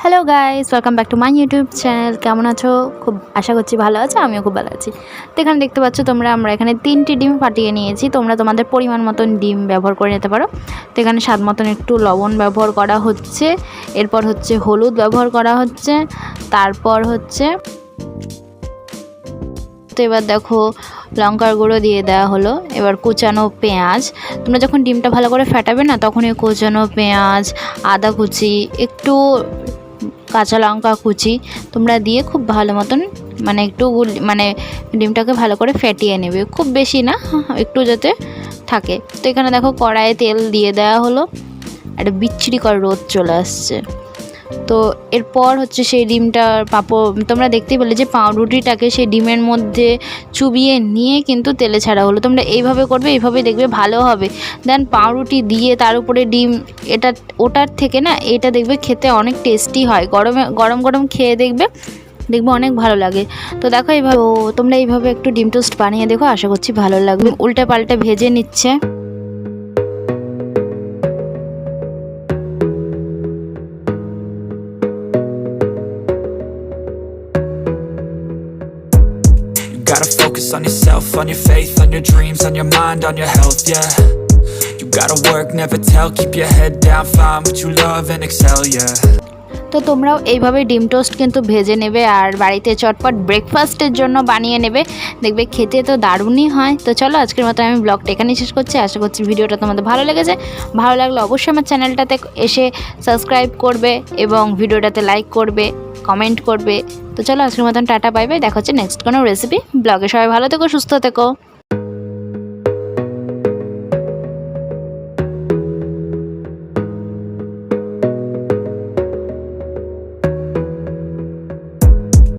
Hello guys, welcome back to my YouTube channel. কেমন আছো? খুব আশা করছি ভালো আছো, আমিও খুব ভালো আছি। তো এখানে দেখতে পাচ্ছ আমরা এখানে 3টি ডিম ফাটিয়ে নিয়েছি। তোমরা তোমাদের পরিমাণ মতন ডিম ব্যবহার করে নিতে পারো। তো এখানে স্বাদ মতন একটু লবণ ব্যবহার করা হচ্ছে, এরপর হচ্ছে হলুদ ব্যবহার করা হচ্ছে, তারপর হচ্ছে তো এবার দেখো লঙ্কার গুঁড়ো দিয়ে দেওয়া হলো। এবার কুচানো পেঁয়াজ, তোমরা যখন ডিমটা ভালো করে ফাটাবে না তখন এই কুচানো পেঁয়াজ, আদা কুচি, একটু কাঁচা লঙ্কা কুচি তোমরা দিয়ে খুব ভালো মতন একটু ডিমটাকে ভালো করে ফেটিয়ে নেবে, খুব বেশি না, একটু যাতে থাকে। তো এখানে দেখো কড়াইয়ে তেল দিয়ে দেওয়া হলো, একটা বিচ্ছিরিকর রোদ চলে আসছে। তো এরপর হচ্ছে সেই ডিমটার তোমরা দেখতেই পেলে যে পাউরুটিটাকে সেই ডিমের মধ্যে চুবিয়ে নিয়ে কিন্তু তেলে ছাড়া হলো। তোমরা এইভাবে করবে, এইভাবে দেখবে ভালো হবে। দেন পাউরুটি দিয়ে তার উপরে ডিম, ওটার থেকে না এটা দেখবে খেতে অনেক টেস্টি হয়। গরম গরম খেয়ে দেখবে অনেক ভালো লাগে। তো দেখো এইভাবে তোমরা এইভাবে একটু ডিম টোস্ট বানিয়ে দেখো, আশা করছি ভালো লাগবে। উল্টে পাল্টে ভেজে নিচ্ছে। Gotta focus on yourself, on your faith, on your dreams, on your mind, on your health, yeah. You gotta work, never tell, keep your head down, find what you love and excel, yeah. তো তোমরাও এইভাবে ডিম toast কিন্তু ভেজে নেবে আর বাড়িতে চটপট ব্রেকফাস্টের জন্য বানিয়ে নেবে, দেখবে খেতে তো দারুণই হয়। তো চলো আজকের মতো আমি ব্লগটা এখানেই শেষ করছি। আশা করছি ভিডিওটা তোমাদের ভালো লেগেছে। ভালো লাগলে অবশ্যই আমার চ্যানেলটাতে এসে সাবস্ক্রাইব করবে এবং ভিডিওটাতে লাইক করবে, কমেন্ট করবে। তো চলো আজকের মতন টাটা, বাই বাই। দেখা হচ্ছে নেক্সট কোনো রেসিপি ব্লগে। সবাই ভালো থেকো, সুস্থ থেকো।